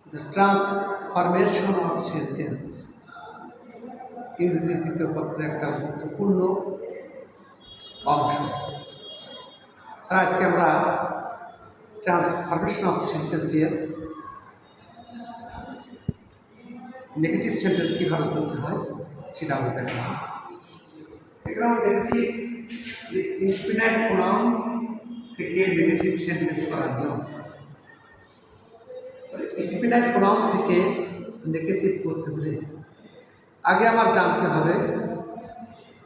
the transformation of sentence ইংরেজি দ্বিতীয় পত্রের একটা গুরুত্বপূর্ণ অংশ। তাই আজকে আমরা ট্রান্সফরমেশন অফ সেন্টেন্সের নেগেটিভ সেন্টেন্স কীভাবে করতে হয় সেটা আমরা দেখলাম। এখানে আমরা দেখেছি যে ইনফিনাইট প্রোনাউন থেকে নেগেটিভ সেন্টেন্স করার নিয়ম। ইনফিনাইট প্রোনাউন থেকে নেগেটিভ করতে হলে আগে আমার জানতে হবে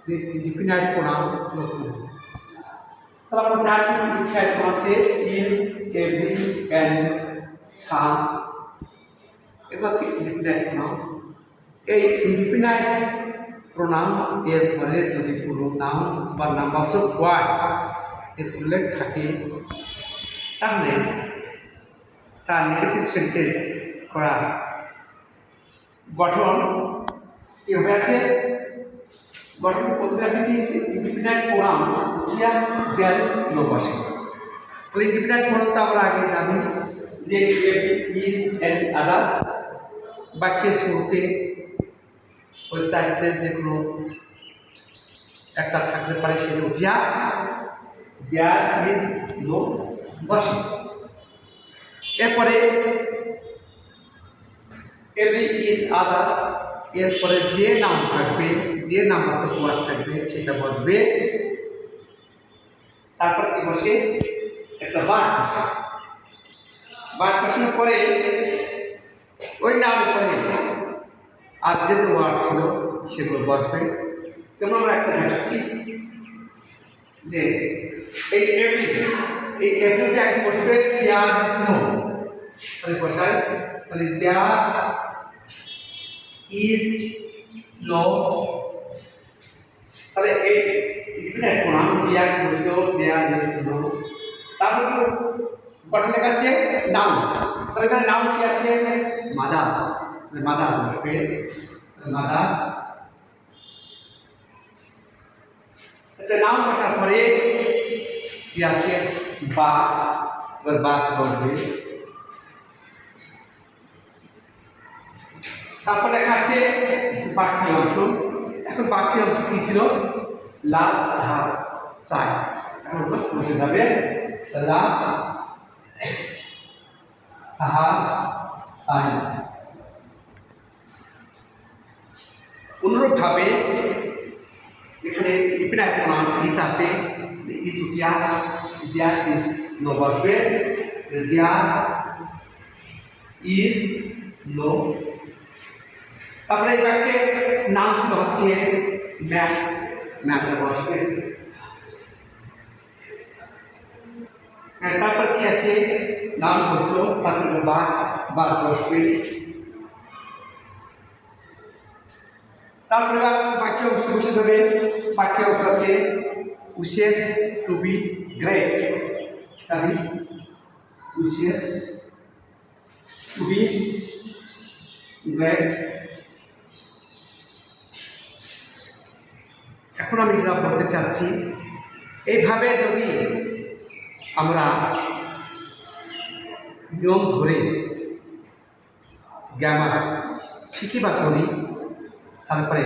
যে ইনফিনাইট প্রোনাউন প্রয়োগ করব। তাহলে আমরা জানি ইনফিনাইট প্রোনাউন হচ্ছে ইজ, এভরি, ক্যান, সাম, এগুলো হচ্ছে ইনফিনাইট প্রোনাউন। এই ইনফিনাইট প্রোনাউন এর পরে যদি কোনো নাউন বা নামবাচক ওয়ার্ড এর উল্লেখ থাকে তাহলে তার নেগেটিভ সেন্টেন্স করার গঠন কীভাবে আছে। গঠন প্রথমে আছে কি indefinite pronoun here there is no person. তাহলে ইনডিফিনাইট প্রোনাউন তো আমরা আগে জানি যে ইজ অ্যান্ড আদার বাক্যের শুরুতে ওই চাইতে যে কোনো একটা থাকতে পারে সেটা here there is no person. এরপরে এভরি ইজ আদার, এরপরে যে নাম থাকবে, যে নামবাচক ওয়ার্ড থাকবে সেটা বসবে। তারপর কি বসে একটা বার্ড বসে। বার্ড বসানোর পরে ওই নামের পরে আর যে যে ওয়ার্ড ছিল সেগুলো বসবে। যেমন আমরা একটা দেখাচ্ছি যে এই এভরিতে এখন বসবে দেয়ার ইজ নো, তাহলে বসায়, তাহলে দেয়ার ইজ নো, তাহলে এই ইনফিনাইট প্রোনাউন দেয়ার বসলো দেয়ার ইজ নো। তারপর কি গঠন লেখা আছে নাউন, তাহলে এখানে নাউন কি আছে মাদার, তাহলে মাদার বসবে, মাদার। আচ্ছা নাউন বসার পরে কি আছে বা, এবার বাঘ বসবে। তারপর লেখা আছে বাকি অংশ। এখন বাকি অংশ কি ছিল লাভ, হার, চাই, এখন বসে যাবে লাভ, হার, চাই। অনুরূপভাবে এখানে ইনফিনাইট প্রোনাউন ইজ আছে, is there, there is no বসবে, দেয়ার ইজ নো। তারপরে এই বাক্যে নাম ছিল হচ্ছে ম্যাপ, ম্যাপে বসবে। তারপর কি আছে নাম বসলো, তারপরে বাঘ, বাঘ বসবে। তারপরে বাক্য অংশ বসে যাবে। বাক্য অংশ আছে উইশেস টু বি গ্রেট, তাহলে উইশেস টু বি গ্রেট। এখন আমি যেটা বলতে চাচ্ছি, এইভাবে যদি আমরা নিয়ম ধরে গ্রামার শিখি বা করি তারপরে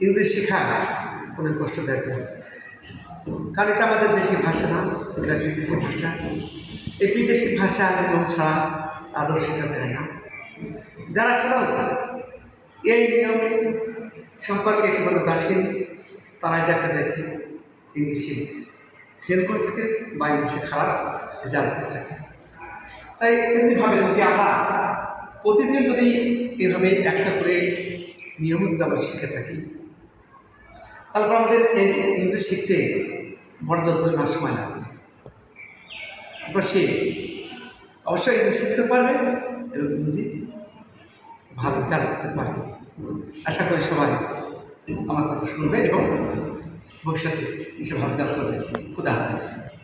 ইংরেজি শেখা কোনো কষ্ট দেয় না। কারণ এটা আমাদের দেশি ভাষা না, এটা বিদেশি ভাষা। এই বিদেশি ভাষা নিয়ম ছাড়া আদৌ শেখা যায় না। যারা সাধারণত এই নিয়ম সম্পর্কে একেবারে উদাসীন তারাই দেখা যায় কি ইংলিশে ফেল করে থাকে বা ইংলিশে খারাপ রেজাল্ট করে থাকে। তাই এমনিভাবে যদি আমরা প্রতিদিন যদি এভাবে একটা করে নিয়ম যদি আমরা শিখে থাকি তারপর আমাদের এই ইংরেজি শিখতে বড় 2 মাস সময় লাগবে। তারপর সে অবশ্যই ইংরেজি শিখতে পারবে এবং ইংরেজি ভালো রেজাল্ট করতে পারবে। আশা করি সবাই আমার কথা শুনবে এবং ভবিষ্যতে এসে ভালো রেজাল্ট করবে। খুদা হাফেজ।